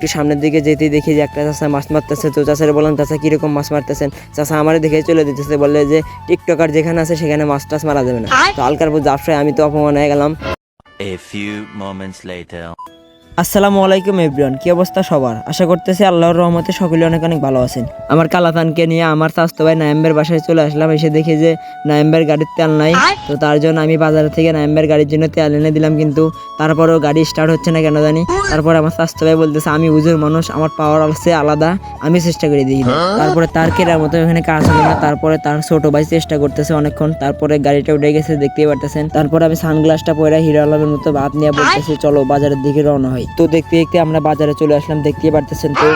একটু সামনের দিকে যেতেই দেখি যে একটা চাচা মাছ মারতেছে। তো চাচারে বললাম, চাচা কিরকম মাছ মারতেছেন? চাচা আমারে দেখে চলে দিতেছে, বললে যে টিকটকার যেখানে আছে সেখানে মাছ টাছ মারা যাবে না। তো হালকার পর জাফরায় আমি তো অপমান হয়ে গেলাম। A few moments later. আসসালামু আলাইকুম এভরিওয়ান, কি অবস্থা সবার? আশা করতেছি আল্লাহর রহমতে সকলে অনেক অনেক ভালো আছেন। আমার কালাতানকে নিয়ে আমার চাচতো ভাই নাইম্বের বাসায় চলে আসলাম। এসে দেখি যে নাইম্বের গাড়ির তেল নাই। তো তার জন্য আমি বাজার থেকে নাইম্বের গাড়ির জন্য তেল এনে দিলাম, কিন্তু তারপরেও গাড়ি স্টার্ট হচ্ছে না কেন জানি। তারপরে আমার চাচতো ভাই বলতেছে, আমি উজুর মানুষ, আমার পাওয়ার আছে আলাদা, আমি চেষ্টা করে দিই। তারপরে তার কেরার মতো এখানে কাজ হলো না। তারপরে তার ছোট ভাই চেষ্টা করতেছে অনেকক্ষণ, তারপরে গাড়িটা উঠে গেছে, দেখতেই পারতেছেন। তারপরে আমি সানগ্লাসটা পরে হিরো আলমের মতো ভাব নিয়ে বলতেছি, চলো বাজারের দিকে রওনা হয়। তো দেখতে দেখতে আমরা বাজারে চলে আসলাম, দেখতেই পারতেছেন। তো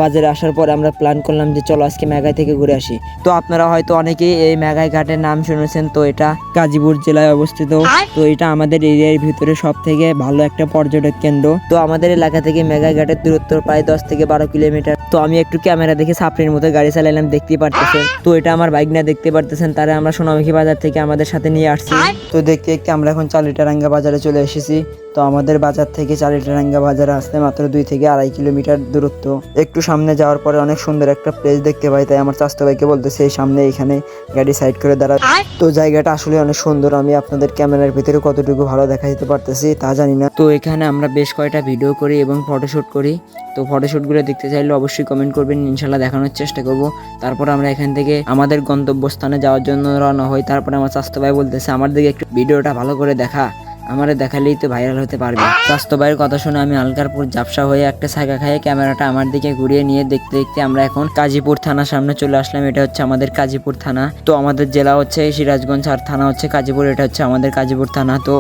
বাজারে আসার পর আমরা প্ল্যান করলাম যে চলো আজকে মেঘাই থেকে ঘুরে আসি। তো আপনারা হয়তো অনেকেই এই মেঘাই ঘাটের নাম শুনেছেন। তো এটা গাজীপুর জেলায় অবস্থিত। তো এটা আমাদের এরিয়ার ভিতরে সব থেকে ভালো একটা পর্যটক কেন্দ্র। তো আমাদের এলাকা থেকে মেঘাই ঘাটের দূরত্ব প্রায় 10 থেকে 12 কিলোমিটার। তো আমি একটু ক্যামেরা দেখে সাপড়ির মতো গাড়ি চালাইলাম, দেখতেই পারতেছেন। তো এটা আমার বাইক না, দেখতে পারতেছেন। তারা আমরা সোনামুখী বাজার থেকে আমাদের সাথে নিয়ে আসছি। তো দেখতে দেখতে আমরা এখন চালিটারাঙ্গা বাজারে চলে এসেছি। তো আমাদের বাজার থেকে চালিটারাঙ্গা বাজারে আসতে মাত্র 2 থেকে 2.5 কিলোমিটার দূরত্ব। একটু সামনে যাওয়ার পরে অনেক সুন্দর একটা প্লেস দেখতে পাই, তাই আমার চাচতো ভাইকে বলতেছে এই সামনে এখানে গাড়ি সাইড করে দাঁড়া। তো জায়গাটা আসলে অনেক সুন্দর, আমি আপনাদের ক্যামেরার ভিতরে কতটুকু ভালো দেখা যেতে পারতেছি তা জানি না। তো এখানে আমরা বেশ কয়েকটা ভিডিও করি এবং ফটোশুট করি। তো ফটোশুটগুলো দেখতে চাইলে অবশ্যই কমেন্ট করবেন, ইনশাল্লাহ দেখানোর চেষ্টা করব। তারপর আমরা এখান থেকে আমাদের গন্তব্যস্থানে যাওয়ার জন্য রওনা হই। তারপরে আমার চাচতো ভাই বলতেছে, আমার দিকে একটু ভিডিওটা ভালো করে দেখা, আমারে দেখালেই তো ভাইরাল হতে পারবে। চাচতো ভাইয়ের কথা শুনে আমি আলকারপুর ঝাপসা হয়ে একটা ছাগা খাইয়ে ক্যামেরাটা আমার দিকে ঘুরিয়ে নিয়ে দেখতে দেখতে আমরা এখন কাজীপুর থানার সামনে চলে আসলাম। এটা হচ্ছে আমাদের কাজীপুর থানা। তো আমাদের জেলা হচ্ছে সিরাজগঞ্জ আর থানা হচ্ছে কাজীপুর। এটা হচ্ছে আমাদের কাজীপুর থানা। তো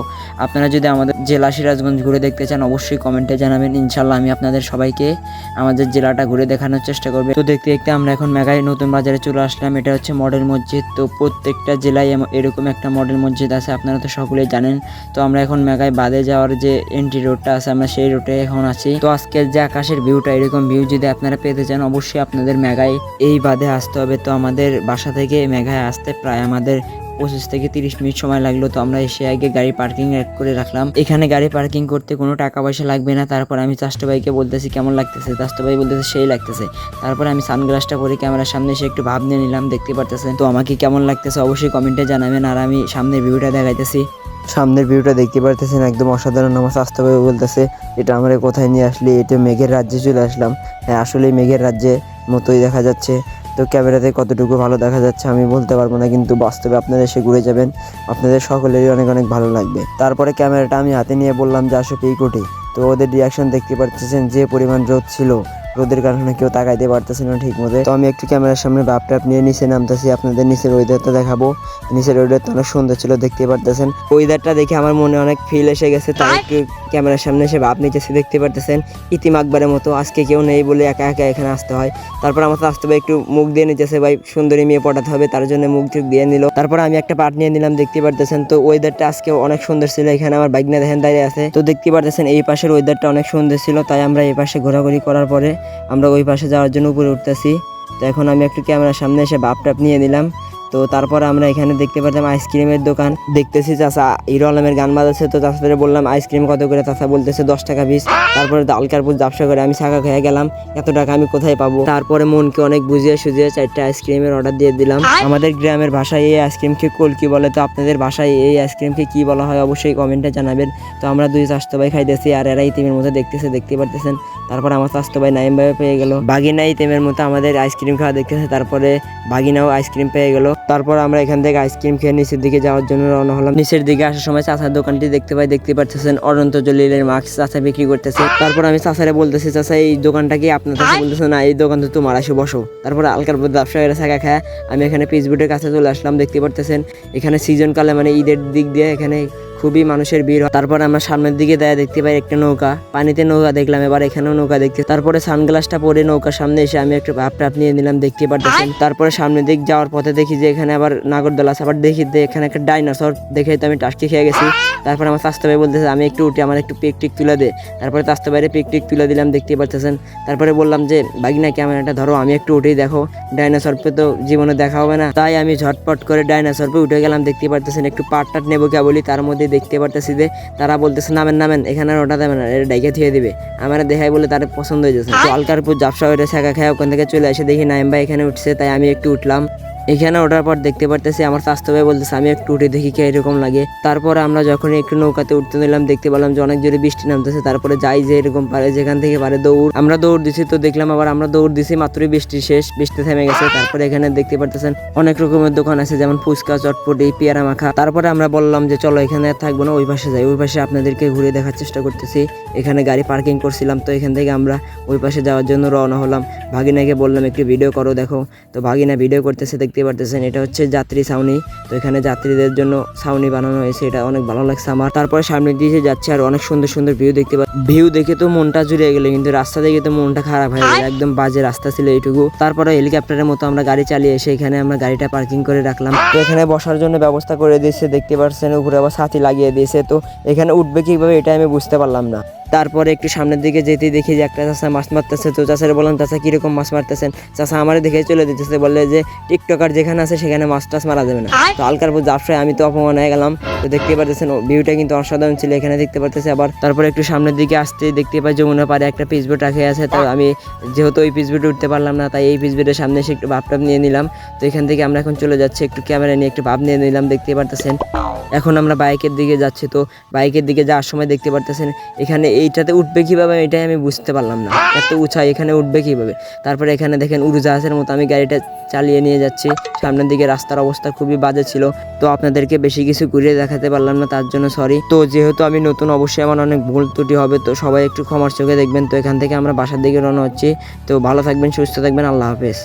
আপনারা যদি আমাদের জেলা সিরাজগঞ্জ ঘুরে দেখতে চান অবশ্যই কমেন্টে জানাবেন, ইনশাল্লাহ আমি আপনাদের সবাইকে আমাদের জেলাটা ঘুরে দেখানোর চেষ্টা করব। তো দেখতে দেখতে আমরা এখন মেঘাই নতুন বাজারে চলে আসলাম। এটা হচ্ছে মডেল মসজিদ। তো প্রত্যেকটা জেলায় এরকম একটা মডেল মসজিদ আছে, আপনারা তো সকলেই জানেন। তো আমরা এখন মেঘায় বাদে যাওয়ার যে এন্ট্রি রোডটা আছে আমরা সেই রোডে এখন আছি। তো আজকের যে আকাশের ভিউটা, এরকম ভিউ যদি আপনারা পেতে চান অবশ্যই আপনাদের মেঘায় এই বাদে আসতে হবে। তো আমাদের বাসা থেকে মেঘায় আসতে প্রায় আমাদের 25 থেকে 30 মিনিট সময় লাগলো। তো আমরা এসে আগে গাড়ি পার্কিং করে রাখলাম। এখানে গাড়ি পার্কিং করতে কোনো টাকা পয়সা লাগবে না। তারপর আমি চাচতো ভাইকে বলতেছি কেমন লাগতেছে, চাচতো ভাই বলতেছে সেই লাগতেছে। তারপর আমি সানগ্লাসটা পরে ক্যামেরার সামনে এসে একটু ভাব নিয়ে নিলাম, দেখতে পারতেছেন। তো আমাকে কেমন লাগতেছে অবশ্যই কমেন্টে জানাবেন। আর আমি সামনের ভিউটা দেখাইতেছি। সামনের ভিউটা দেখতে পারতেছেন, একদম অসাধারণ। আমার চাচতো ভাই বলতেছে এটা আমরা কোথায় নিয়ে আসলি, এটা মেঘের রাজ্যে চলে আসলাম। হ্যাঁ আসলেই মেঘের রাজ্যে মতোই দেখা যাচ্ছে। তো ক্যামেরাতে কতটুকু ভালো দেখা যাচ্ছে আমি বলতে পারবো না, কিন্তু বাস্তবে আপনারা এসে ঘুরে যাবেন, আপনাদের সকলেরই অনেক অনেক ভালো লাগবে। তারপরে ক্যামেরাটা আমি হাতে নিয়ে বললাম যে আসো পিকোটে। তো ওদের রিয়াকশন দেখতে পারতেছেন, যে পরিমাণ রোদ ছিল, রোদের কারণে কেউ তাকাইতে পারতেছে না ঠিক মতো। তো আমি একটু ক্যামেরার সামনে বাপ টাপ নিয়ে নিচে নামতেছি, আপনাদের নিচের ওয়েদারটা দেখাবো। নিচের ওয়েদারটা অনেক সুন্দর ছিল, দেখতে পারতেছেন। ওয়েদারটা দেখে আমার মনে অনেক ফিল এসে গেছে, তাই একটু ক্যামেরার সামনে এসে ভাব নিতেছি, দেখতে পারতেছেন। ইতিম আকবরের মতো আজকে কেউ নেই বলে একা একা এখানে আসতে হয়। তারপর আমার আসতে ভাই একটু মুখ দিয়ে নিতেছে, ভাই সুন্দরী মেয়ে পটাতে হবে, তার জন্য মুখ ঠুক দিয়ে নিল। তারপর আমি একটা পার্ট নিয়ে নিলাম, দেখতে পারতেছেন। তো ওয়েদারটা আজকে অনেক সুন্দর ছিল। এখানে আমার বাইক না দেখেন দাঁড়িয়ে আছে। তো দেখতে পারতেছেন এই পাশের ওয়েদারটা অনেক সুন্দর ছিল, তাই আমরা এই পাশে ঘোরাঘুরি করার পরে আমরা ওই পাশে যাওয়ার জন্য উপরে উঠতেছি। তো এখন আমি একটু ক্যামেরার সামনে এসে বাপ টাপ নিয়ে নিলাম। তো তারপর আমরা এখানে দেখতে পারতাম আইসক্রিমের দোকান, দেখতেছি চাচা হিরো আলমের গান বাজাচ্ছে। তো চাচাদের বললাম আইসক্রিম কত করে, চাচা বলতেছে 10 টাকা পিস। তারপরে আলকারপুর ব্যবসা করে আমি ছাকা খেয়ে গেলাম, এত টাকা আমি কোথায় পাবো। তারপরে মনকে অনেক বুঝিয়ে সুঝিয়ে 4টা আইসক্রিমের অর্ডার দিয়ে দিলাম। আমাদের গ্রামের ভাষায় এই আইসক্রিমকে কলকি বলে। তো আপনাদের ভাষায় এই আইসক্রিমকে কি বলা হয় অবশ্যই কমেন্টে জানাবেন। তো আমরা দুই চাচতো ভাই খাইতেছি, আর এরা ইতিমের মতো দেখতেছে, দেখতে পারতেছেন। তারপর আমার চাচতো ভাই নাইম ভাই পেয়ে গেল, বাগিনা ইতিমের মতো আমাদের আইসক্রিম খাওয়া দেখতেছে। তারপরে বাগিনাও আইসক্রিম পেয়ে গেল। তারপর আমরা এখান থেকে আইসক্রিম খেয়ে নিচের দিকে যাওয়ার জন্য রওনা হলাম। নিচের দিকে আসার সময় চাচার দোকানটি দেখতে পাই, দেখতে পারতেছেন অনন্ত জলিলের মাস্ক চাচা বিক্রি করতেছে। তারপর আমি চাচারে বলতেছি, চাচা এই দোকানটা কি আপনার? চাচা বলতেছে না, এই দোকান তো তোমার, আসো বসো। তারপর আলকার ব্যবসা করে ছাকা খায় আমি এখানে পিচবোর্ডের কাছে চলে আসলাম, দেখতে পারতেছেন। এখানে সিজন কালে মানে ঈদের দিক দিয়ে এখানে খুবই মানুষের ভিড় হয়। তারপর আমরা সামনের দিকে দেখতে পাই একটা নৌকা, পানিতে নৌকা দেখলাম, এবার এখানেও নৌকা দেখতে। তারপরে সানগ্লাসটা পরে নৌকার সামনে এসে আমি একটু ভাব টাপ নিয়ে নিলাম, দেখতে পারতেছেন। তারপরে সামনের দিক যাওয়ার পথে দেখি যে এখানে আবার নাগরদোলা আছে, আবার দেখি যে এখানে একটা ডাইনোসর, দেখে তো আমি টাস্কি খেয়ে গেছি। তারপর আমার চাচতো ভাই বলতেছে আমি একটু উঠে আমার একটু পিক টিক তুলে দে। তারপরে চাচতো ভাইয়ের পিক টিক তুলে দিলাম, দেখতে পারতেছেন। তারপরে বললাম যে বাগিনা ক্যামেরাটা ধরো, আমি একটু উঠেই দেখো, ডাইনোসর পে তো জীবনে দেখা হবে না। তাই আমি ঝটপট করে ডাইনোসর পে উঠে গেলাম, দেখতে পারতেছেন। একটু পাট টাট নেবো কেবলই, তার মধ্যে দেখতে পারতেছি যে তারা বলতেছে নামেন নামেন, এখানে আর ওটা দেবে না, এটা ডাইকে থিয়ে দিবে। আমার দেখাই বলে তার পছন্দ হয়ে যাচ্ছে। তো আলকারপুর জাপসা ওইটা শেখা খায় ওখান থেকে চলে আসে, দেখি নাইম ভাই এখানে উঠছে, তাই আমি একটু উঠলাম। এখানে ওঠার পর দেখতে পারতেছি আমার স্বাস্থ্য ভাই বলতেছে আমি একটু উঠে দেখি কে এরকম লাগে। তারপরে আমরা যখন একটু নৌকাতে উঠতে নিলাম দেখতে পেলাম যে অনেক জোরে বৃষ্টি নামতেছে। তারপরে যাই যে এরকম পারে যেখান থেকে পারে দৌড়, আমরা দৌড় দিছি। তো দেখলাম আবার আমরা দৌড় দিছি, মাত্রই বৃষ্টি শেষ, বৃষ্টি থেমে গেছে। তারপরে এখানে দেখতে পারতেছেন অনেক রকমের দোকান আছে, যেমন ফুচকা, চটপটি, পেয়ারা মাখা। তারপরে আমরা বললাম যে চলো এখানে আর থাকবো না, ওই পাশে যাই। ওই পাশে আপনাদেরকে ঘুরে দেখার চেষ্টা করতেছি। এখানে গাড়ি পার্কিং করছিলাম, তো এখান থেকে আমরা ওই পাশে যাওয়ার জন্য রওনা হলাম। ভাগিনাকে বললাম একটু ভিডিও করো, দেখো। তো ভাগিনা ভিডিও করতেছে, দেখতে পারতেছেন এটা হচ্ছে যাত্রী ছাউনি। তো এখানে যাত্রীদের জন্য ছাউনি বানানো হয়েছে, এটা অনেক ভালো লাগছে আমার। তারপরে সামনে দিয়ে যাচ্ছে আর অনেক সুন্দর সুন্দর ভিউ দেখতে পাচ্ছি। ভিউ দেখে তো মনটা জুড়ে গেল, কিন্তু রাস্তা দেখে তো মনটা খারাপ হয়ে গেল, একদম বাজে রাস্তা ছিল এইটুকু। তারপরে হেলিকপ্টারের মতো আমরা গাড়ি চালিয়ে এসে এখানে আমরা গাড়িটা পার্কিং করে রাখলাম। তো এখানে বসার জন্য ব্যবস্থা করে দিয়েছে, দেখতে পাচ্ছেন উপরে আবার ছাতি লাগিয়ে দিয়েছে। তো এখানে উঠবে কিভাবে এটা আমি বুঝতে পারলাম না। তারপরে একটু সামনের দিকে যেতে দেখি যে একটা চাষা মাছ মারতেছে। তো চাষারে বললাম চাষা কিরকম মাছ মারতেছেন? চাষা আমার দেখে চলে দিতেছে, বললে যে টিকটকার যেখানে আছে সেখানে মাছ টাছ মারা যাবে না। তো আলকারপুর জাপসায় আমি তো অপমান হয়ে গেলাম। তো দেখতে পারতেছেন ভিউটা কিন্তু অসাধারণ ছিল, এখানে দেখতে পারতেছে। আবার তারপরে একটু সামনের দিকে আসতে দেখতে পাই যমুনা পাড়ে একটা পিচবোট রাখে আছে। তো আমি যেহেতু ওই পিচবোটে উঠতে পারলাম না, তাই এই পিচবোটের সামনে এসে একটু ভাবটাপ নিয়ে নিলাম। তো এখান থেকে আমরা এখন চলে যাচ্ছি, একটু ক্যামেরা নিয়ে একটু ভাব নিয়ে নিলাম, দেখতে পারতেছেন। এখন আমরা বাইকের দিকে যাচ্ছি। তো বাইকের দিকে যাওয়ার সময় দেখতে পারতেছেন এখানে এইটাতে উঠবে কিভাবে এটাই আমি বুঝতে পারলাম না, এত উঁচা এখানে উঠবে কিভাবে। তারপরে এখানে দেখেন উড়োজাহাজের মতো আমি গাড়িটা চালিয়ে নিয়ে যাচ্ছি। সামনের দিকে রাস্তার অবস্থা খুবই বাজে ছিল, তো আপনাদেরকে বেশি কিছু ঘুরিয়ে দেখাতে পারলাম না, তার জন্য সরি। তো যেহেতু আমি নতুন, অবশ্যই আমার অনেক ভুল ত্রুটি হবে, তো সবাই একটু ক্ষমার চোখে দেখবেন। তো এখান থেকে আমরা বাসার দিকে রওনা হচ্ছি। তো ভালো থাকবেন, সুস্থ থাকবেন, আল্লাহ হাফেজ।